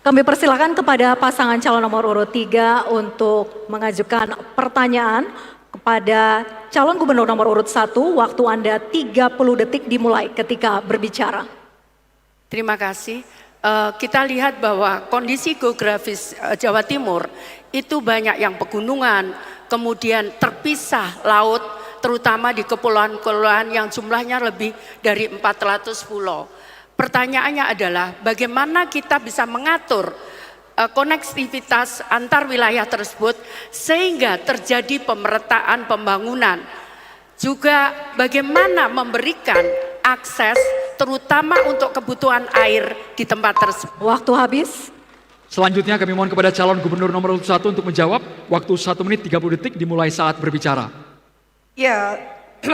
Kami persilakan kepada pasangan calon nomor urut 3 untuk mengajukan pertanyaan kepada calon gubernur nomor urut 1. Waktu Anda 30 detik dimulai ketika berbicara. Terima kasih. Kita lihat bahwa kondisi geografis Jawa Timur itu banyak yang pegunungan, kemudian terpisah laut, terutama di kepulauan-kepulauan yang jumlahnya lebih dari 400 pulau. Pertanyaannya adalah bagaimana kita bisa mengatur konektivitas antar wilayah tersebut sehingga terjadi pemerataan pembangunan. Juga bagaimana memberikan akses terutama untuk kebutuhan air di tempat tersebut. Waktu habis. Selanjutnya kami mohon kepada calon gubernur nomor 1 untuk menjawab. Waktu 1 menit 30 detik dimulai saat berbicara. Ya,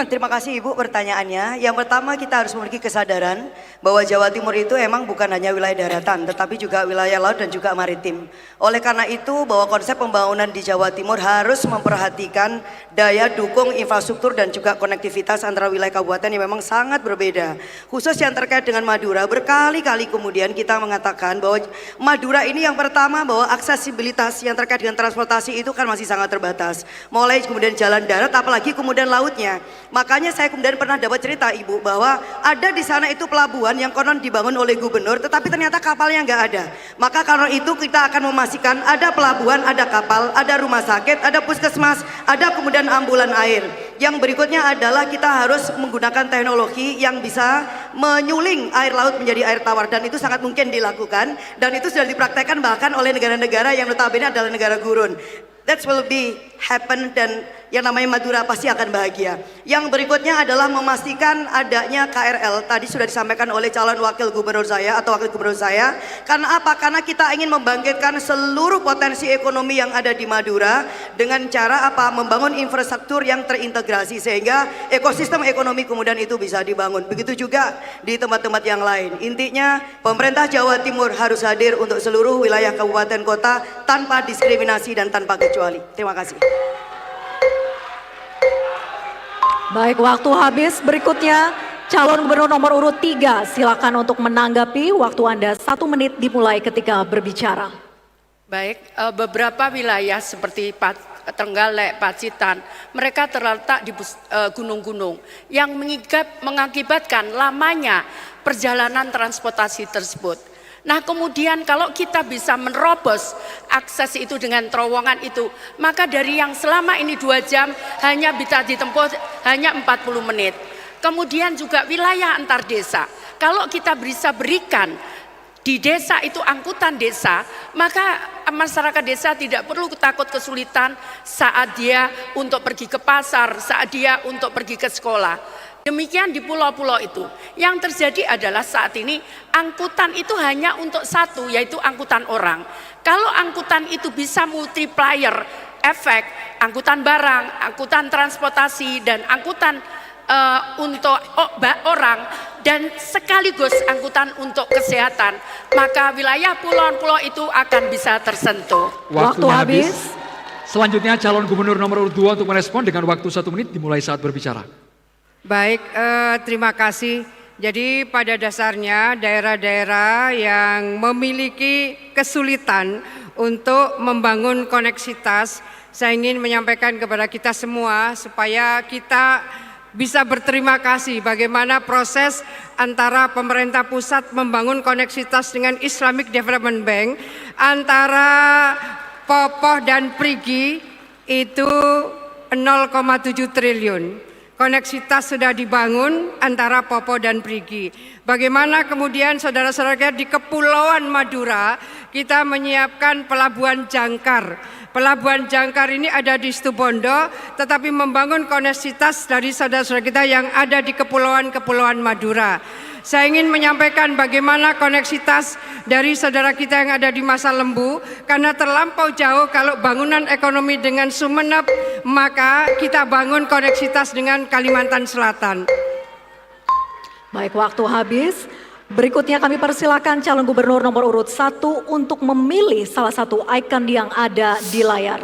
terima kasih Ibu pertanyaannya. Yang pertama kita harus memiliki kesadaran bahwa Jawa Timur itu emang bukan hanya wilayah daratan, tetapi juga wilayah laut dan juga maritim. Oleh karena itu bahwa konsep pembangunan di Jawa Timur harus memperhatikan daya dukung infrastruktur dan juga konektivitas antara wilayah kabupaten yang memang sangat berbeda. Khusus yang terkait dengan Madura, berkali-kali kemudian kita mengatakan bahwa Madura ini yang pertama bahwa aksesibilitas yang terkait dengan transportasi itu kan masih sangat terbatas. Mulai kemudian jalan darat apalagi kemudian lautnya. Makanya saya kemudian pernah dapat cerita Ibu bahwa ada di sana itu pelabuhan yang konon dibangun oleh gubernur tetapi ternyata kapalnya nggak ada. Maka karena itu kita akan memastikan ada pelabuhan, ada kapal, ada rumah sakit, ada puskesmas, ada kemudian ambulan air. Yang berikutnya adalah kita harus menggunakan teknologi yang bisa menyuling air laut menjadi air tawar dan itu sangat mungkin dilakukan dan itu sudah dipraktekkan bahkan oleh negara-negara yang notabene adalah negara gurun. That will be happen dan yang namanya Madura pasti akan bahagia. Yang berikutnya adalah memastikan adanya KRL. Tadi sudah disampaikan oleh calon wakil gubernur saya atau wakil gubernur saya. Karena apa? Karena kita ingin membangkitkan seluruh potensi ekonomi yang ada di Madura dengan cara apa? Membangun infrastruktur yang terintegrasi sehingga ekosistem ekonomi kemudian itu bisa dibangun. Begitu juga di tempat-tempat yang lain. Intinya pemerintah Jawa Timur harus hadir untuk seluruh wilayah kabupaten kota tanpa diskriminasi dan tanpa kecuali. Terima kasih. Baik, waktu habis. Berikutnya calon gubernur nomor urut 3. Silakan untuk menanggapi. Waktu Anda 1 menit dimulai ketika berbicara. Baik, beberapa wilayah seperti Trenggalek, Pacitan, mereka terletak di gunung-gunung yang mengakibatkan lamanya perjalanan transportasi tersebut. Nah kemudian kalau kita bisa menerobos akses itu dengan terowongan itu, maka dari yang selama ini 2 jam hanya bisa ditempuh hanya 40 menit. Kemudian juga wilayah antar desa, kalau kita bisa berikan di desa itu angkutan desa, maka masyarakat desa tidak perlu takut kesulitan saat dia untuk pergi ke pasar, saat dia untuk pergi ke sekolah. Demikian di pulau-pulau itu. Yang terjadi adalah saat ini angkutan itu hanya untuk satu, yaitu angkutan orang. Kalau angkutan itu bisa multiplier efek, angkutan barang, angkutan transportasi, dan angkutan untuk orang, dan sekaligus angkutan untuk kesehatan, maka wilayah pulau-pulau itu akan bisa tersentuh. Waktu habis. Selanjutnya calon gubernur nomor urut 2 untuk merespon dengan waktu 1 menit dimulai saat berbicara. Baik, terima kasih. Jadi pada dasarnya daerah-daerah yang memiliki kesulitan untuk membangun koneksitas, saya ingin menyampaikan kepada kita semua supaya kita bisa berterima kasih bagaimana proses antara pemerintah pusat membangun koneksitas dengan Islamic Development Bank antara Popoh dan Perigi itu 0,7 triliun. Koneksitas sudah dibangun antara Popoh dan Perigi. Bagaimana kemudian saudara-saudara di Kepulauan Madura kita menyiapkan pelabuhan jangkar. Pelabuhan jangkar ini ada di Situbondo, tetapi membangun koneksitas dari saudara-saudara kita yang ada di Kepulauan Madura. Saya ingin menyampaikan bagaimana koneksitas dari saudara kita yang ada di Masa Lembu, karena terlampau jauh kalau bangunan ekonomi dengan Sumeneb, maka kita bangun koneksitas dengan Kalimantan Selatan. Baik, waktu habis. Berikutnya kami persilakan calon gubernur nomor urut 1 untuk memilih salah satu ikon yang ada di layar.